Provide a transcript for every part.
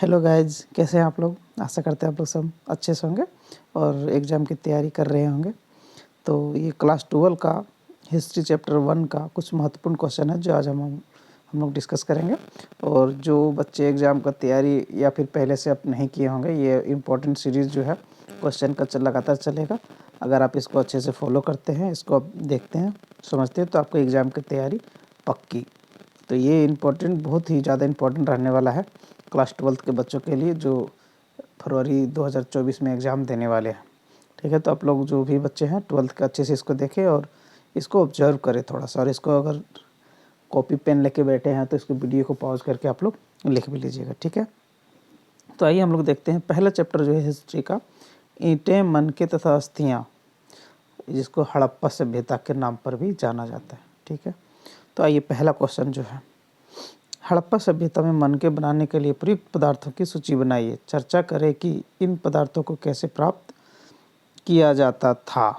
Hello guys, कैसे हैं आप लोग। आशा करते हैं आप लोग सब अच्छे से होंगे और एग्ज़ाम की तैयारी कर रहे होंगे। तो ये क्लास 12 का हिस्ट्री चैप्टर 1 का कुछ महत्वपूर्ण क्वेश्चन है जो आज हम लोग डिस्कस करेंगे। और जो बच्चे एग्ज़ाम का तैयारी या फिर पहले से अब नहीं किए होंगे, ये इम्पोर्टेंट सीरीज़ जो है क्वेश्चन का लगातार चलेगा। अगर आप इसको अच्छे से फॉलो करते हैं, इसको आप देखते हैं, समझते हैं, तो आपको एग्ज़ाम की तैयारी पक्की। तो ये इम्पोर्टेंट, बहुत ही ज़्यादा इम्पोर्टेंट रहने वाला है क्लास 12 के बच्चों के लिए जो फरवरी 2024 में एग्ज़ाम देने वाले हैं। ठीक है, तो आप लोग जो भी बच्चे हैं 12th के अच्छे से इसको देखें और इसको ऑब्जर्व करें थोड़ा सा। और इसको अगर कॉपी पेन लेके बैठे हैं तो इसको वीडियो को पॉज करके आप लोग लिख भी लीजिएगा। ठीक है, तो आइए हम लोग देखते हैं पहला चैप्टर जो है हिस्ट्री का, ईंटें, मनके तथा अस्थियाँ, जिसको हड़प्पा सभ्यता के नाम पर भी जाना जाता है। ठीक है, तो आइए पहला क्वेश्चन जो है, हड़प्पा सभ्यता में मनके बनाने के लिए प्रयुक्त पदार्थों की सूची बनाइए। चर्चा करें कि इन पदार्थों को कैसे प्राप्त किया जाता था।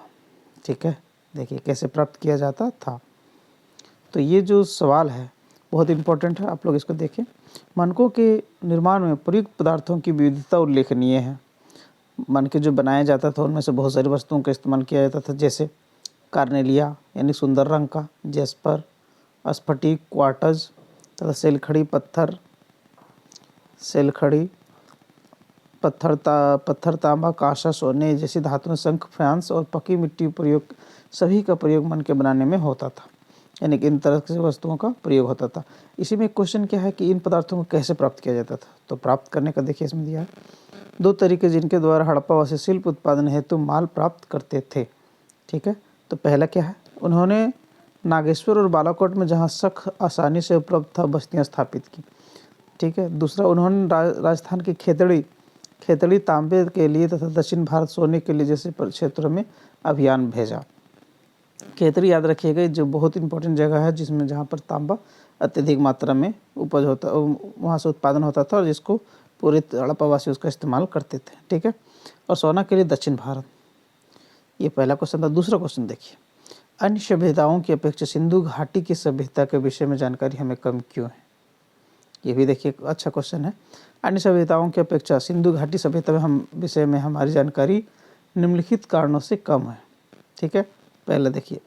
ठीक है, देखिए कैसे प्राप्त किया जाता था। तो ये जो सवाल है बहुत इम्पोर्टेंट है, आप लोग इसको देखें। मनकों के निर्माण में प्रयुक्त पदार्थों की विविधता उल्लेखनीय है। मनके जो बनाया जाता था उनमें से बहुत सारी वस्तुओं का इस्तेमाल किया जाता था, जैसे कार्नेलिया यानी सुंदर रंग का, जेस्पर, स्फटिक, क्वार्टज तथा पत्थर, तांबा, कांसा, सोने जैसी धातुएं, शंख, फ्रांस और पकी मिट्टी प्रयोग, सभी का प्रयोग मन के बनाने में होता था। यानी कि इन तरह से वस्तुओं का प्रयोग होता था। इसी में क्वेश्चन क्या है कि इन पदार्थों को कैसे प्राप्त किया जाता था। तो प्राप्त करने का देखिए इसमें दिया है 2 तरीके जिनके द्वारा हड़प्पावासी शिल्प उत्पादन हेतु माल प्राप्त करते थे। ठीक है, तो पहला क्या है, उन्होंने नागेश्वर और बालाकोट में जहाँ शंख आसानी से उपलब्ध था बस्तियाँ स्थापित की। ठीक है, दूसरा उन्होंने राजस्थान की खेतड़ी तांबे के लिए तथा दक्षिण भारत सोने के लिए जैसे क्षेत्रों में अभियान भेजा। खेतड़ी याद रखिएगा, जो बहुत इंपॉर्टेंट जगह है जिसमें जहाँ पर तांबा अत्यधिक मात्रा में उपज होता, वहाँ से उत्पादन होता था और जिसको पूरे हड़प्पावासी उसका इस्तेमाल करते थे। ठीक है, और सोना के लिए दक्षिण भारत। ये पहला क्वेश्चन था। दूसरा क्वेश्चन देखिए, अन्य सभ्यताओं की अपेक्षा सिंधु घाटी की सभ्यता के विषय में जानकारी हमें कम क्यों है। ये भी देखिए अच्छा क्वेश्चन है। अन्य सभ्यताओं की अपेक्षा सिंधु घाटी सभ्यता में विषय में हमारी जानकारी निम्नलिखित कारणों से कम है। ठीक है, पहले देखिए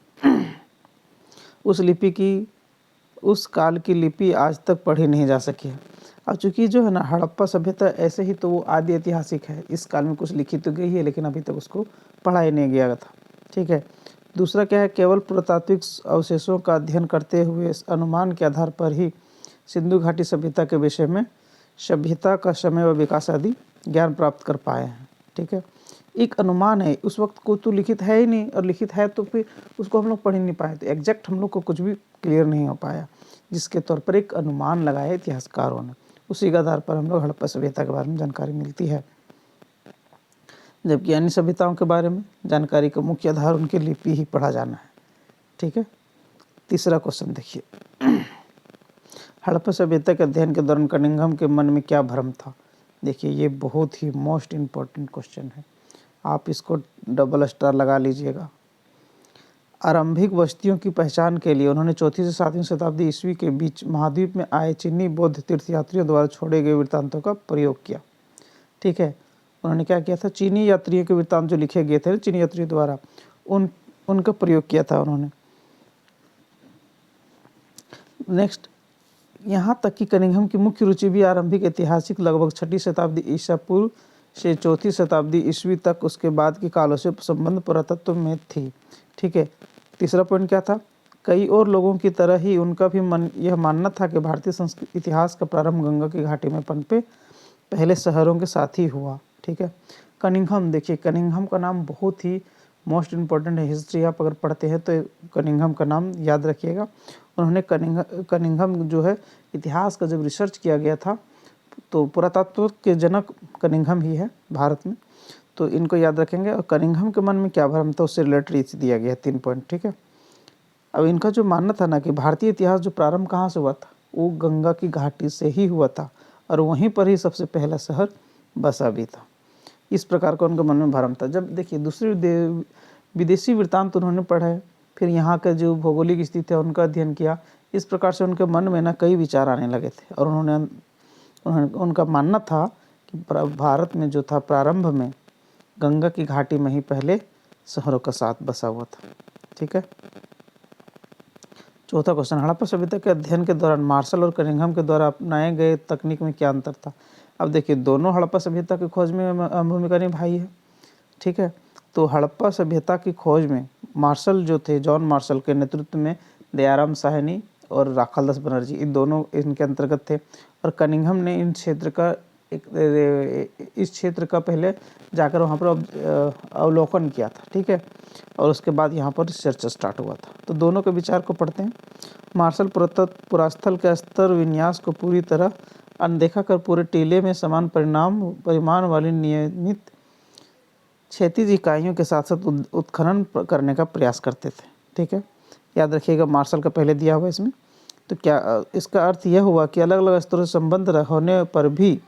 उस काल की लिपि आज तक पढ़ी नहीं जा सकी है। अब चूँकि जो है ना हड़प्पा सभ्यता ऐसे ही तो वो आदि ऐतिहासिक है, इस काल में कुछ लिखी तो गई है लेकिन अभी तक उसको पढ़ाया नहीं गया था। ठीक है, दूसरा क्या है, केवल पुरातात्विक अवशेषों का अध्ययन करते हुए अनुमान के आधार पर ही सिंधु घाटी सभ्यता के विषय में सभ्यता का समय व विकास आदि ज्ञान प्राप्त कर पाए हैं। ठीक है, एक अनुमान है, उस वक्त को तो लिखित है ही नहीं, और लिखित है तो फिर उसको हम लोग पढ़ ही नहीं पाए, तो एग्जैक्ट हम लोग को कुछ भी क्लियर नहीं हो पाया, जिसके तौर पर एक अनुमान लगाया इतिहासकारों ने। उसी के आधार पर हम लोग हड़प्पा सभ्यता के बारे में जानकारी मिलती है, जबकि अन्य सभ्यताओं के बारे में जानकारी का मुख्य आधार उनकी लिपि ही पढ़ा जाना है। ठीक है, तीसरा क्वेश्चन देखिए, हड़प्पा सभ्यता के अध्ययन के दौरान कनिंघम के मन में क्या भ्रम था। देखिए ये बहुत ही मोस्ट इम्पॉर्टेंट क्वेश्चन है, आप इसको डबल स्टार लगा लीजिएगा। आरंभिक बस्तियों की पहचान के लिए उन्होंने 4वीं से 7वीं शताब्दी ईस्वी के बीच महाद्वीप में आए चीनी बौद्ध तीर्थयात्रियों द्वारा छोड़े गए वृत्तांतों का प्रयोग किया। ठीक है, उन्होंने क्या किया था, चीनी यात्रियों के वृत्तांत जो लिखे गए थे चीनी यात्रियों द्वारा, उनका प्रयोग किया था उन्होंने। नेक्स्ट, यहाँ तक कि कनिंघम की मुख्य रुचि भी आरंभिक ऐतिहासिक लगभग 6वीं शताब्दी ईसा पूर्व से 4वीं शताब्दी ईस्वी तक उसके बाद के कालों से संबंध पुरातत्व में थी। ठीक है, तीसरा पॉइंट क्या था, कई और लोगों की तरह ही उनका भी यह मानना था कि भारतीय संस्कृति इतिहास का प्रारंभ गंगा की घाटी में पनपे पहले शहरों के साथ ही हुआ। ठीक है, कनिंघम, देखिए कनिंघम का नाम बहुत ही मोस्ट इम्पॉर्टेंट है, हिस्ट्री आप अगर पढ़ते हैं तो कनिंघम का नाम याद रखिएगा। उन्होंने कनिंघम जो है इतिहास का जब रिसर्च किया गया था तो पुरातत्व के जनक कनिंघम ही है भारत में, तो इनको याद रखेंगे। और कनिंघम के मन में क्या भ्रम था उससे रिलेटेड दिया गया है 3 पॉइंट। ठीक है, अब इनका जो मानना था ना कि भारतीय इतिहास जो प्रारंभ कहाँ से हुआ था, वो गंगा की घाटी से ही हुआ था और वहीं पर ही सबसे पहला शहर बसा भी था। इस प्रकार का उनके मन में भ्रम था। जब देखिए दूसरे विदेशी वृत्तांत उन्होंने पढ़े, फिर यहाँ का जो भौगोलिक स्थिति है उनका अध्ययन किया, इस प्रकार से उनके मन में ना कई विचार आने लगे थे और उन्होंने उनका मानना था कि भारत में जो था प्रारंभ में गंगा की घाटी में ही पहले शहरों का साथ बसा हुआ था। ठीक है। चौथा क्वेश्चन, हड़प्पा सभ्यता के अध्ययन के दौरान मार्शल और कनिंघम के द्वारा अपनाए गए तकनीक में क्या अंतर था। अब देखिए, दोनों हड़प्पा सभ्यता की खोज में भूमिका निभाई है। ठीक है। तो हड़प्पा सभ्यता की खोज में मार्शल जो थे, जॉन मार्शल के नेतृत्व में दयाराम साहनी और राखालदास बनर्जी, इन दोनों इनके अंतर्गत थे। और कनिंघम ने इस क्षेत्र का पहले जाकर वहाँ पर अवलोकन किया था। ठीक है। और उसके बाद यहाँ पर रिसर्च स्टार्ट हुआ था। तो दोनों के विचार को पढ़ते हैं। मार्शल पुरास्थल के स्तर विन्यास को पूरी तरह अनदेखा कर पूरे टीले में समान परिमाण वाली नियमित क्षैतिज इकाइयों के साथ साथ उत्खनन करने का प्रयास करते थे। ठीक है। याद रखिएगा, मार्शल का पहले दिया हुआ इसमें। तो क्या इसका अर्थ यह हुआ कि अलग अलग स्तरों से संबंध होने पर भी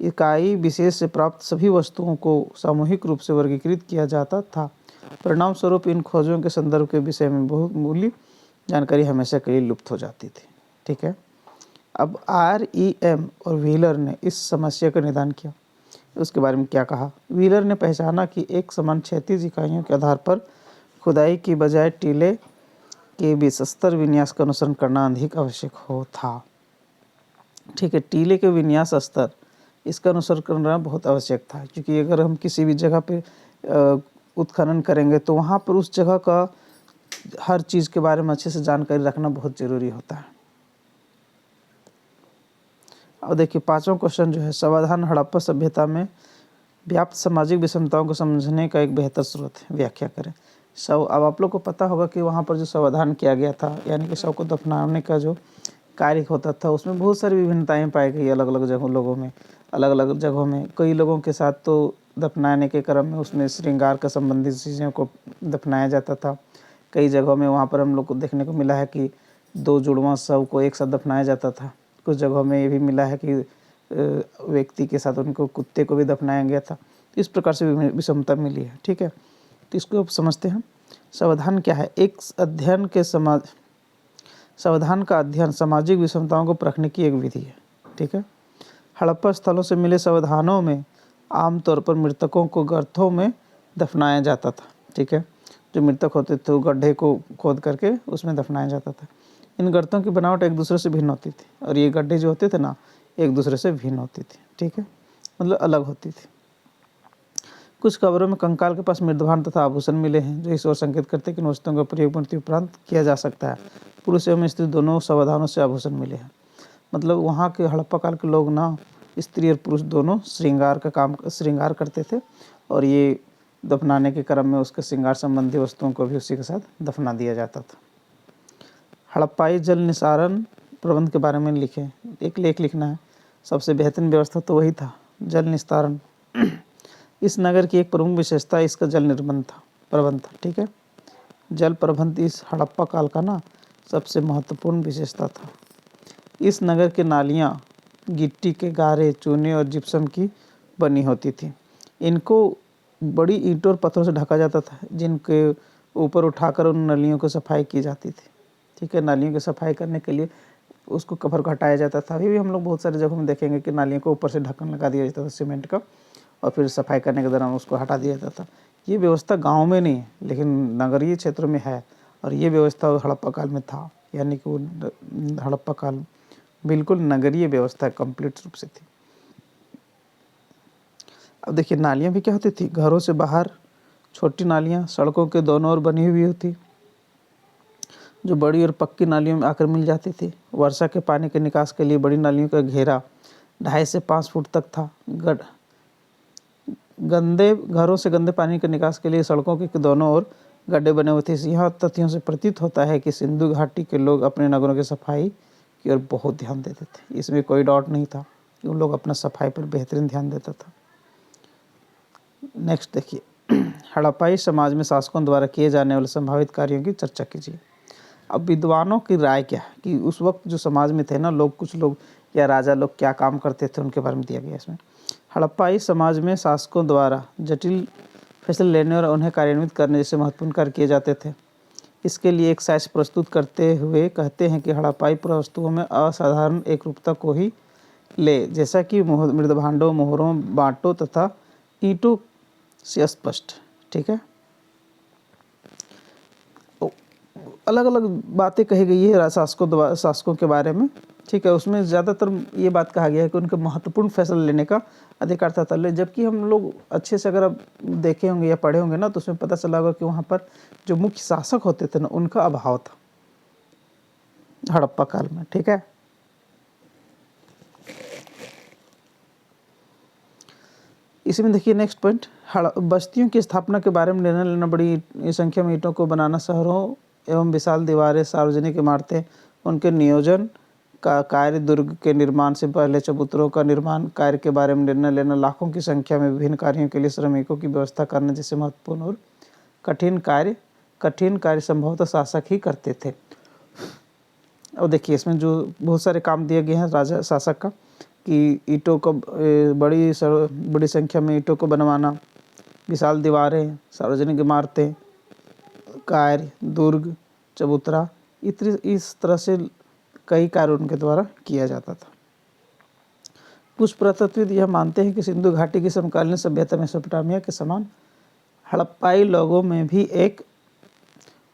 इकाई विशेष से प्राप्त सभी वस्तुओं को सामूहिक रूप से वर्गीकृत किया जाता था। परिणाम स्वरूप इन खोजों के संदर्भ के विषय में बहुमूल्य जानकारी हमेशा के लिए लुप्त हो जाती थी। ठीक है। अब REM और व्हीलर ने इस समस्या का निदान किया। उसके बारे में क्या कहा। व्हीलर ने पहचाना कि एक समान क्षैतिज इकाइयों के आधार पर खुदाई की बजाय टीले के विस्तर विन्यास का अनुसरण करना अधिक आवश्यक हो था। ठीक है। टीले के विन्यास स्तर, इसका अनुसरण करना बहुत आवश्यक था, क्योंकि अगर हम किसी भी जगह पे उत्खनन करेंगे तो वहाँ पर उस जगह का हर चीज़ के बारे में अच्छे से जानकारी रखना बहुत ज़रूरी होता है। अब देखिए, पांचवा क्वेश्चन जो है, समाधान हड़प्पा सभ्यता में व्याप्त सामाजिक विषमताओं को समझने का एक बेहतर स्रोत है, व्याख्या करें। अब आप लोग को पता होगा कि वहाँ पर जो समाधान किया गया था, यानी कि शव को दफनाने का जो कार्य होता था, उसमें बहुत सारी विभिन्नताएं पाई गई अलग अलग लोगों में। अलग अलग जगहों में कई लोगों के साथ तो दफनाने के क्रम में उसमें श्रृंगार का संबंधित चीज़ों को दफनाया जाता था। कई जगहों में वहाँ पर हम लोग को देखने को मिला है कि 2 जुड़वां शव को एक साथ दफनाया जाता था। कुछ जगहों में ये भी मिला है कि व्यक्ति के साथ उनको कुत्ते को भी दफनाया गया था। इस प्रकार से विषमता मिली है। ठीक है। तो इसको अब समझते हैं। समाधान क्या है। एक समाधान का अध्ययन सामाजिक विषमताओं को परखने की एक विधि है। ठीक है। हड़प्पा स्थलों से मिले समाधानों में आमतौर पर मृतकों को गर्तों में दफनाया जाता था। ठीक है। जो मृतक होते थे वो गड्ढे को खोद करके उसमें दफनाया जाता था। इन गर्तों की बनावट एक दूसरे से भिन्न होती थी, और ये गड्ढे जो होते थे ना, एक दूसरे से भिन्न होती थी। ठीक है। मतलब अलग होती थी। कुछ कब्रों में कंकाल के पास मृदभान तथा आभूषण मिले हैं, जो इस ओर संकेत करते हैं कि इन वस्तुओं का प्रयोग मृत्यु उपरांत किया जा सकता है। पुरुष एवं स्त्री दोनों समाधानों से आभूषण मिले हैं। मतलब वहाँ के हड़प्पा काल के लोग ना, स्त्री और पुरुष दोनों श्रृंगार करते थे, और ये दफनाने के क्रम में उसके श्रृंगार संबंधी वस्तुओं को भी उसी के साथ दफना दिया जाता था। हड़प्पाई जल निस्तारण प्रबंध के बारे में लिखें। एक लेख लिखना है। सबसे बेहतरीन व्यवस्था तो वही था, जल निस्तारण। इस नगर की एक प्रमुख विशेषता इसका जल प्रबंध था। ठीक है। जल प्रबंध इस हड़प्पा काल का ना सबसे महत्वपूर्ण विशेषता था। इस नगर के नालियाँ गिट्टी के गारे, चूने और जिप्सम की बनी होती थी। इनको बड़ी ईंटों और पत्थरों से ढका जाता था, जिनके ऊपर उठाकर उन नालियों की सफाई की जाती थी। ठीक है। नालियों की सफाई करने के लिए उसको कवर को हटाया जाता था। अभी भी हम लोग बहुत सारी जगहों में देखेंगे कि नालियों को ऊपर से ढक्कन लगा दिया जाता था सीमेंट का, और फिर सफाई करने के दौरान उसको हटा दिया जाता था। ये व्यवस्था गांव में नहीं है, लेकिन नगरीय क्षेत्रों में है, और ये व्यवस्था हड़प्पा काल में था। यानी कि वो हड़प्पा काल बिल्कुल नगरीय व्यवस्था कंप्लीट रूप से थी। अब देखिए, नालियाँ भी क्या होती थी, घरों से बाहर छोटी नालियाँ सड़कों के दोनों ओर बनी हुई होती, जो बड़ी और पक्की नालियों में आकर मिल जाती थी। वर्षा के पानी के निकास के लिए बड़ी नालियों का घेरा 2.5 से 5 फुट तक था। घरों से गंदे पानी के निकास के लिए सड़कों के दोनों ओर गड्ढे बने हुए थे। यहाँ तथ्यों से प्रतीत होता है कि सिंधु घाटी के लोग अपने नगरों की सफाई की ओर बहुत ध्यान देते थे। इसमें कोई डाउट नहीं था कि उन लोग अपना सफाई पर बेहतरीन ध्यान देता था। नेक्स्ट देखिए, हड़प्पाई समाज में शासकों द्वारा किए जाने वाले संभावित कार्यों की चर्चा कीजिए। अब विद्वानों की राय क्या है कि उस वक्त जो समाज में थे ना लोग, कुछ लोग या राजा लोग क्या काम करते थे, उनके बारे में दिया गया इसमें। हड़प्पाई समाज में शासकों द्वारा जटिल फैसले लेने और उन्हें कार्यान्वित करने जैसे महत्वपूर्ण कार्य किए जाते थे। इसके लिए एक साक्ष्य प्रस्तुत करते हुए कहते हैं कि हड़प्पाई पुरावस्तुओं में असाधारण एकरूपता को ही ले, जैसा कि मृदभांडों, मोहरों, बांटों तथा ईंटों से स्पष्ट। ठीक है, अलग अलग बातें कही गई है शासकों के बारे में। ठीक है, उसमें ज़्यादातर ये बात कहा गया है कि उनके महत्वपूर्ण फैसला लेने का अधिकार था। जबकि हम लोग अच्छे से अगर आप देखे होंगे या पढ़े होंगे ना, तो उसमें पता चला होगा कि वहाँ पर जो मुख्य शासक होते थे ना, उनका अभाव था हड़प्पा काल में। ठीक है, इसी में देखिए नेक्स्ट पॉइंट, बस्तियों की स्थापना के बारे में निर्णय लेना, बड़ी संख्या में ईंटों को बनाना, शहरों एवं विशाल दीवारें, सार्वजनिक इमारतें, उनके नियोजन का कार्य, दुर्ग के निर्माण से पहले चबूतरों का निर्माण कार्य के बारे में निर्णय लेना, लाखों की संख्या में विभिन्न कार्यों के लिए श्रमिकों की व्यवस्था करना जैसे महत्वपूर्ण और कठिन कार्य संभवतः शासक ही करते थे। और देखिए इसमें जो बहुत सारे काम दिए गए हैं राजा शासक का, कि ईंटों को बड़ी संख्या में ईंटों को बनवाना, विशाल दीवारें, सार्वजनिक इमारतें, कार्य, दुर्ग, चबूतरा, इस तरह से कई कार्य उनके द्वारा किया जाता था। कुछ पुरातत्वविद यह मानते हैं कि सिंधु घाटी की समकालीन सभ्यता मेसोपोटामिया के समान हड़प्पाई लोगों में भी एक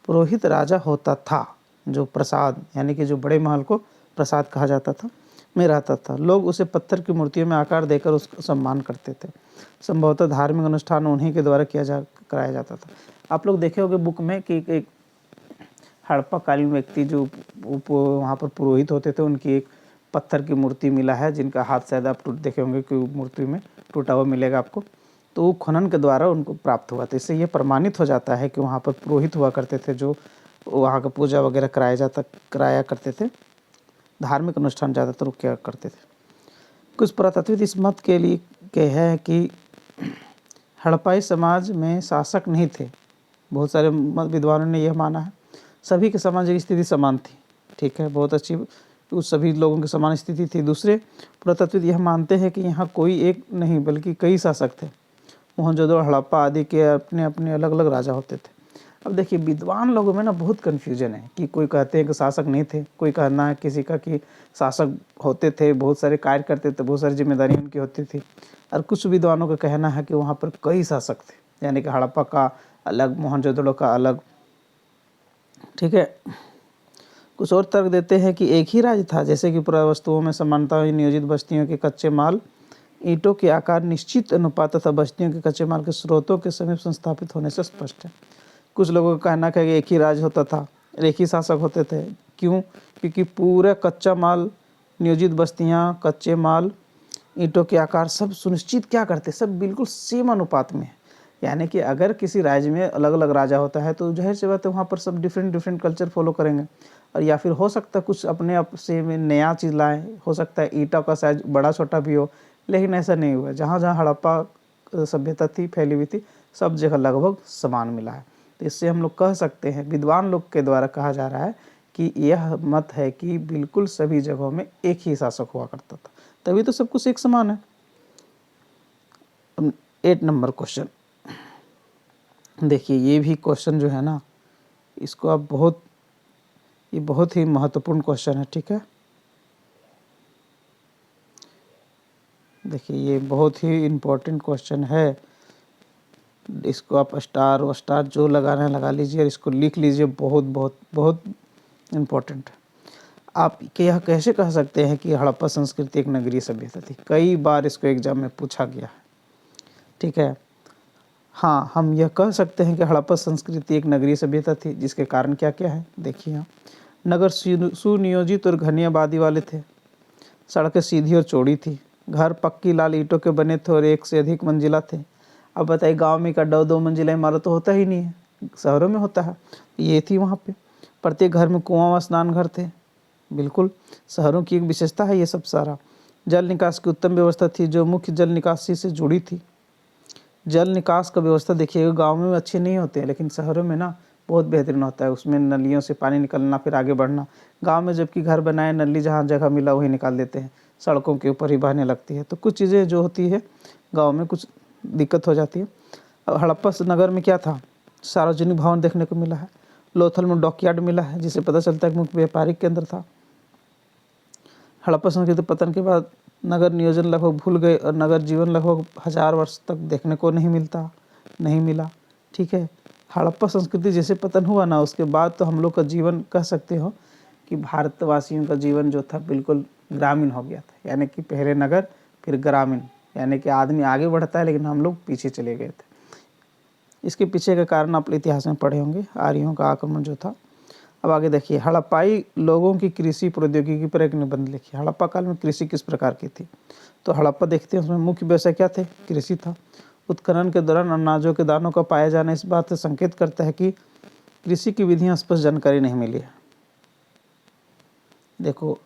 पुरोहित राजा होता था, जो प्रसाद यानी कि जो बड़े महल को प्रसाद कहा जाता था में रहता था। लोग उसे पत्थर की मूर्तियों में आकार देकर उसका सम्मान करते थे। संभवतः धार्मिक अनुष्ठान उन्हीं के द्वारा कराया जाता था। आप लोग देखे होंगे बुक में कि एक हड़प्पा कालीन व्यक्ति जो वहाँ पर पुरोहित होते थे, उनकी एक पत्थर की मूर्ति मिला है, जिनका हाथ शायद आप देखे होंगे कि मूर्ति में टूटा हुआ मिलेगा आपको। तो वो खनन के द्वारा उनको प्राप्त हुआ था। इससे ये प्रमाणित हो जाता है कि वहाँ पर पुरोहित हुआ करते थे, जो वहाँ का पूजा वगैरह कराया करते थे, धार्मिक अनुष्ठान ज़्यादातर क्या करते थे। कुछ पुरातत्वविद इस मत के लिए है कि हड़प्पाई समाज में शासक नहीं थे। बहुत सारे विद्वानों ने यह माना है। सभी के सामाजिक स्थिति समान थी। ठीक है, बहुत अच्छी, उस सभी लोगों की समान स्थिति थी। दूसरे पुरातत्वविद यह मानते हैं कि यहाँ कोई एक नहीं बल्कि कई शासक थे। मोहनजोदड़ो, हड़प्पा आदि के अपने अपने अलग अलग राजा होते थे। अब देखिए विद्वान लोगों में ना बहुत कन्फ्यूजन है कि कोई कहते हैं कि शासक नहीं थे, कोई कहना है किसी का कि शासक होते थे, बहुत सारे कार्य करते थे, बहुत सारी जिम्मेदारी उनकी होती थी। और कुछ विद्वानों का कहना है कि वहाँ पर कई शासक थे, यानी कि हड़प्पा का अलग, मोहनजोदड़ो का अलग। ठीक है, कुछ और तर्क देते हैं कि एक ही राज्य था, जैसे कि पुरावस्तुओं में समानता हुई नियोजित बस्तियों के कच्चे माल, ईंटों के आकार, निश्चित अनुपात तथा बस्तियों के कच्चे माल के स्रोतों के समीप संस्थापित होने से स्पष्ट है। कुछ लोगों का कहना है कि एक ही राज्य होता था, एक ही शासक होते थे। क्यों? क्योंकि पूरा कच्चा माल, नियोजित बस्तियाँ, कच्चे माल, ईंटों के आकार सब सुनिश्चित क्या करते, सब बिल्कुल सेम अनुपात में है। यानी कि अगर किसी राज्य में अलग अलग राजा होता है तो जाहिर सी बात है वहाँ पर सब डिफरेंट कल्चर फॉलो करेंगे। और या फिर हो सकता है कुछ अपने आप से में नया चीज़ लाएँ, हो सकता है ईंटों का साइज बड़ा छोटा भी हो, लेकिन ऐसा नहीं हुआ। जहाँ जहाँ हड़प्पा सभ्यता थी, फैली हुई थी, सब जगह लगभग समान मिला है। तो इससे हम लोग कह सकते हैं, विद्वान लोग के द्वारा कहा जा रहा है कि यह मत है कि बिल्कुल सभी जगहों में एक ही शासक हुआ करता था, तभी तो सब कुछ एक समान है। 8 नंबर क्वेश्चन देखिए, ये भी क्वेश्चन जो है ना, इसको आप ये बहुत ही महत्वपूर्ण क्वेश्चन है। ठीक है, देखिए ये बहुत ही इम्पोर्टेंट क्वेश्चन है। इसको आप स्टार जो लगाना है लगा लीजिए और इसको लिख लीजिए, बहुत बहुत बहुत इम्पोर्टेंट है। आप यह कैसे कह सकते हैं कि हड़प्पा संस्कृति एक नगरीय सभ्यता थी? कई बार इसको एग्जाम में पूछा गया है। ठीक है, हाँ, हम यह कह सकते हैं कि हड़प्पा संस्कृति एक नगरीय सभ्यता थी, जिसके कारण क्या क्या है देखिए। यहाँ नगर सुनियोजित और घनी आबादी वाले थे, सड़कें सीधी और चौड़ी थी, घर पक्की लाल ईंटों के बने थे और एक से अधिक मंजिला थे। अब बताइए, गांव में का 2 मंजिला इमारत तो होता ही नहीं है, शहरों में होता है। ये थी वहाँ पे। प्रत्येक घर में कुआं व स्नान घर थे। बिल्कुल शहरों की एक विशेषता है ये सब सारा। जल निकास की उत्तम व्यवस्था थी, जो मुख्य जल निकासी से जुड़ी थी। जल निकास का व्यवस्था देखिएगा, गाँव में अच्छे नहीं होते हैं, लेकिन शहरों में ना बहुत बेहतरीन होता है। उसमें नलियों से पानी निकलना, फिर आगे बढ़ना। गांव में जबकि घर बनाए, नली जहाँ जगह मिला वही निकाल देते हैं, सड़कों के ऊपर ही बहने लगती है। तो कुछ चीज़ें जो होती है गांव में कुछ दिक्कत हो जाती है। अब हड़प्पा नगर में क्या था? सार्वजनिक भवन देखने को मिला है। लोथल में डॉकयार्ड मिला है, जिससे पता चलता है कि मुख्य व्यापारिक केंद्र था। हड़प्पा संस्कृति पतन के बाद नगर नियोजन लगभग भूल गए और नगर जीवन लगभग 1000 वर्ष तक देखने को नहीं मिला। ठीक है, हड़प्पा संस्कृति जैसे पतन हुआ ना, उसके बाद तो हम लोग का जीवन कह सकते हो कि भारतवासियों का जीवन जो था बिल्कुल ग्रामीण हो गया था। यानी कि पहले नगर फिर ग्रामीण, यानी कि आदमी आगे बढ़ता है लेकिन हम लोग पीछे चले गए थे। इसके पीछे का कारण आप इतिहास में पढ़े होंगे, आर्यों का आक्रमण जो था। अब आगे देखिए, हड़प्पाई लोगों की कृषि प्रौद्योगिकी पर एक निबंध लिखिए। हड़प्पा काल में कृषि किस प्रकार की थी? तो हड़प्पा देखते हैं उसमें मुख्य व्यवसाय क्या थे? कृषि था। उत्खनन के दौरान अनाजों के दानों का पाया जाना इस बात से संकेत करता है कि कृषि की विधियां स्पष्ट जानकारी नहीं मिली है। देखो,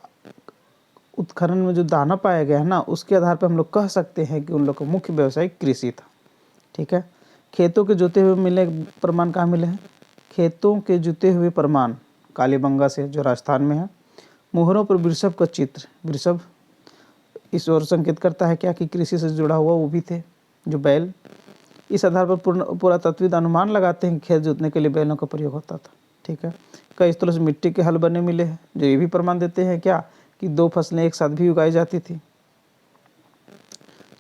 उत्खनन में जो दाना पाया गया है ना, उसके आधार पर हम लोग कह सकते हैं कि उन लोग का मुख्य व्यवसाय कृषि था। ठीक है, खेतों के जोते हुए मिले प्रमाण कहाँ मिले हैं? खेतों के जुते हुए प्रमाण कालीबंगा से, जो राजस्थान में है। मोहरों पर वृषभ का चित्र, वृषभ इस ओर संकेत करता है क्या कि कृषि से जुड़ा हुआ वो भी थे, जो बैल। इस आधार पर पुरातत्विद अनुमान लगाते हैं कि खेत जोतने के लिए बैलों का प्रयोग होता था। ठीक है, कई स्थलों से मिट्टी के हल बने मिले हैं, जो ये भी प्रमाण देते हैं क्या कि 2 फसलें एक साथ भी उगाई जाती थी।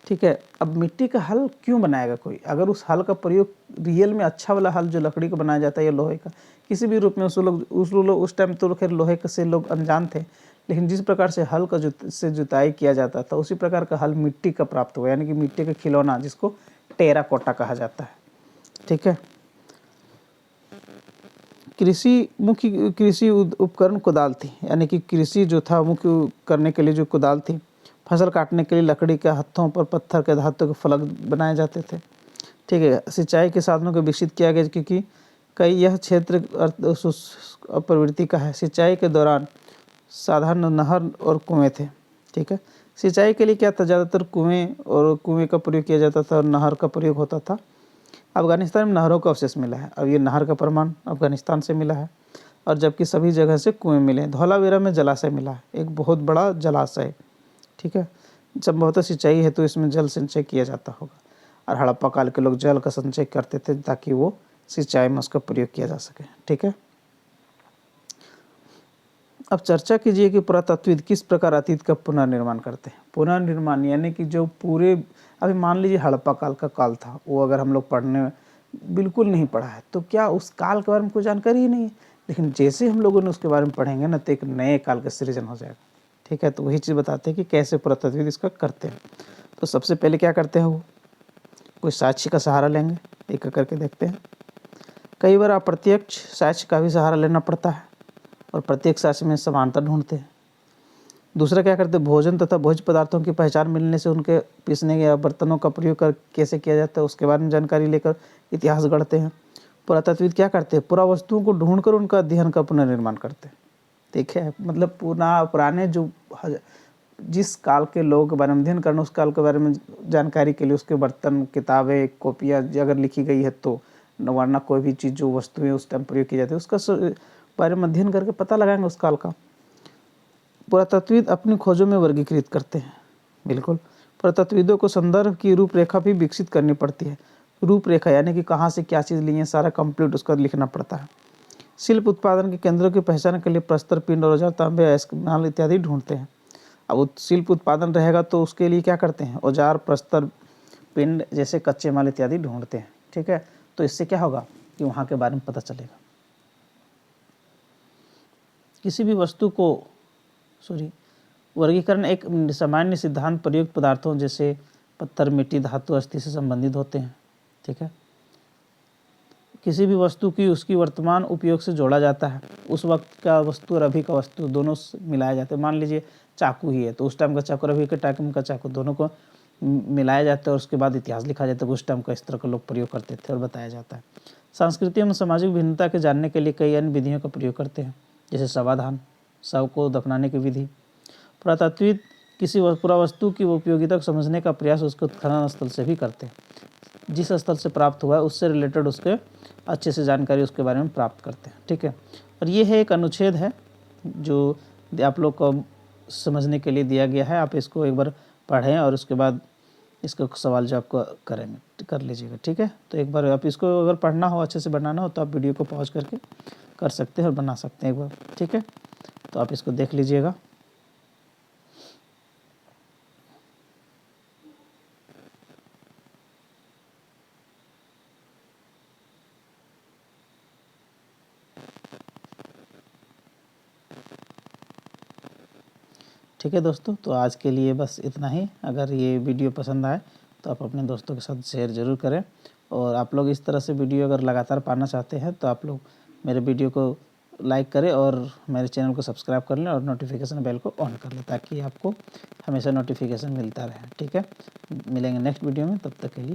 ठीक है, अब मिट्टी का हल क्यों बनाएगा कोई? अगर उस हल का प्रयोग रियल में अच्छा वाला हल जो लकड़ी का बनाया जाता है या लोहे का, किसी भी रूप में, उस टाइम तो खैर लोहे से लोग अनजान थे, लेकिन जिस प्रकार से हल का से जुताई किया जाता था उसी प्रकार का हल मिट्टी का प्राप्त हुआ, यानी कि मिट्टी का खिलौना, जिसको टेराकोटा कहा जाता है। ठीक है, मुख्य कृषि उपकरण कुदाल थी, यानी कि कृषि जो था मुख्य करने के लिए जो कुदाल थी। फसल काटने के लिए लकड़ी के हत्थों पर पत्थर के धातु के फलक बनाए जाते थे। ठीक है, सिंचाई के साधनों को विकसित किया गया क्योंकि यह क्षेत्र प्रवृत्ति का है। सिंचाई के दौरान साधारण नहर और कुएं थे। ठीक है, सिंचाई के लिए क्या था? ज़्यादातर कुएं का प्रयोग किया जाता था और नहर का प्रयोग होता था। अफगानिस्तान में नहरों का अवशेष मिला है। अब ये नहर का प्रमाण अफगानिस्तान से मिला है, और जबकि सभी जगह से कुएं मिले हैं। धौलावीरा में जलाशय मिला है, एक बहुत बड़ा जलाशय। ठीक है, संभवतः सिंचाई है तो इसमें जल संचय किया जाता होगा, और हड़प्पा काल के लोग जल का संचय करते थे ताकि वो सिंचाई में उसका प्रयोग किया जा सके। ठीक है, अब चर्चा कीजिए कि पुरातत्वविद किस प्रकार अतीत का पुनर्निर्माण करते हैं। पुनर्निर्माण यानी कि जो पूरे, अभी मान लीजिए हड़प्पा काल का काल था, वो अगर हम लोग पढ़ने बिल्कुल नहीं पढ़ा है तो क्या उस काल के बारे में कोई जानकारी ही नहीं है, लेकिन जैसे हम लोगों ने उसके बारे में पढ़ेंगे ना तो एक नए काल का सृजन हो जाएगा। ठीक है, तो वही चीज़ बताते हैं कि कैसे पुरातत्वविद इसका करते हैं। तो सबसे पहले क्या करते हैं वो, कोई साक्ष्य का सहारा लेंगे, एक करके देखते हैं। कई बार अप्रत्यक्ष साक्ष्य का भी सहारा लेना पड़ता है, और प्रत्येक साक्ष्य में समानता ढूंढते हैं। दूसरा क्या करते हैं, भोजन तथा भोज्य पदार्थों की पहचान मिलने से उनके पीसने या बर्तनों का प्रयोग कर कैसे किया जाता है उसके बारे में जानकारी लेकर इतिहास गढ़ते हैं। पुरातत्वविद क्या करते हैं, पुरावस्तुओं को ढूंढकर उनका अध्ययन का पुनर्निर्माण करते हैं। ठीक है, मतलब पुराने जो जिस काल के लोगों के बारे में अध्ययन करना, उस काल के बारे में जानकारी के लिए उसके बर्तन, किताबें, कॉपियाँ अगर लिखी गई है तो, वरना कोई भी चीज़ जो वस्तुएं उस टाइम प्रयोग की जाती है उसका बारे में अध्ययन करके पता लगाएंगे उस काल का। पुरातत्वविद अपनी खोजों में वर्गीकृत करते हैं। बिल्कुल, पुरातत्वविदों को संदर्भ की रूपरेखा भी विकसित करनी पड़ती है। रूपरेखा यानी कि कहाँ से क्या चीज़ ली है, सारा कंप्लीट उसका लिखना पड़ता है। शिल्प उत्पादन के केंद्रों की पहचान के लिए प्रस्तर, पिंड, औजार, तांबे, अयस्क इत्यादि ढूंढते हैं। अब शिल्प उत्पादन रहेगा तो उसके लिए क्या करते हैं, औजार, प्रस्तर, पिंड जैसे कच्चे माल इत्यादि ढूंढते हैं। ठीक है, तो इससे क्या होगा कि वहाँ के बारे में पता चलेगा। किसी भी वस्तु को वर्गीकरण एक सामान्य सिद्धांत प्रयुक्त पदार्थों जैसे पत्थर, मिट्टी, धातु, अस्थि से संबंधित होते हैं। ठीक है, किसी भी वस्तु की उसकी वर्तमान उपयोग से जोड़ा जाता है। उस वक्त का वस्तु और अभी का वस्तु दोनों मिलाया जाता है। मान लीजिए चाकू ही है तो उस टाइम का चाकू और अभी के टाइम का चाकू दोनों को मिलाया जाता है, और उसके बाद इतिहास लिखा जाता है। उस टाइम का इस तरह का लोग प्रयोग करते थे और बताया जाता है। संस्कृति एवं सामाजिक भिन्नता के जानने के लिए कई अन्य विधियों का प्रयोग करते हैं, जैसे शवाधान, शव को दफनाने की विधि। पुरातत्वविद किसी पुरावस्तु की उपयोगिता को समझने का प्रयास उसके उत्खनन स्थल से भी करते हैं। जिस स्थल से प्राप्त हुआ है उससे रिलेटेड उसके अच्छे से जानकारी उसके बारे में प्राप्त करते हैं। ठीक है, और ये है एक अनुच्छेद है जो आप लोग को समझने के लिए दिया गया है। आप इसको एक बार पढ़ें और उसके बाद इसका सवाल जवाब कर लीजिएगा। ठीक है, तो एक बार आप इसको अगर पढ़ना हो, अच्छे से बनाना हो तो आप वीडियो को पॉज करके कर सकते हैं और बना सकते हैं एक बार। ठीक है, तो आप इसको देख लीजिएगा। ठीक है दोस्तों, तो आज के लिए बस इतना ही। अगर ये वीडियो पसंद आए तो आप अपने दोस्तों के साथ शेयर ज़रूर करें, और आप लोग इस तरह से वीडियो अगर लगातार पाना चाहते हैं तो आप लोग मेरे वीडियो को लाइक करें और मेरे चैनल को सब्सक्राइब कर लें और नोटिफिकेशन बेल को ऑन कर लें, ताकि आपको हमेशा नोटिफिकेशन मिलता रहे। ठीक है, मिलेंगे नेक्स्ट वीडियो में, तब तक के लिए।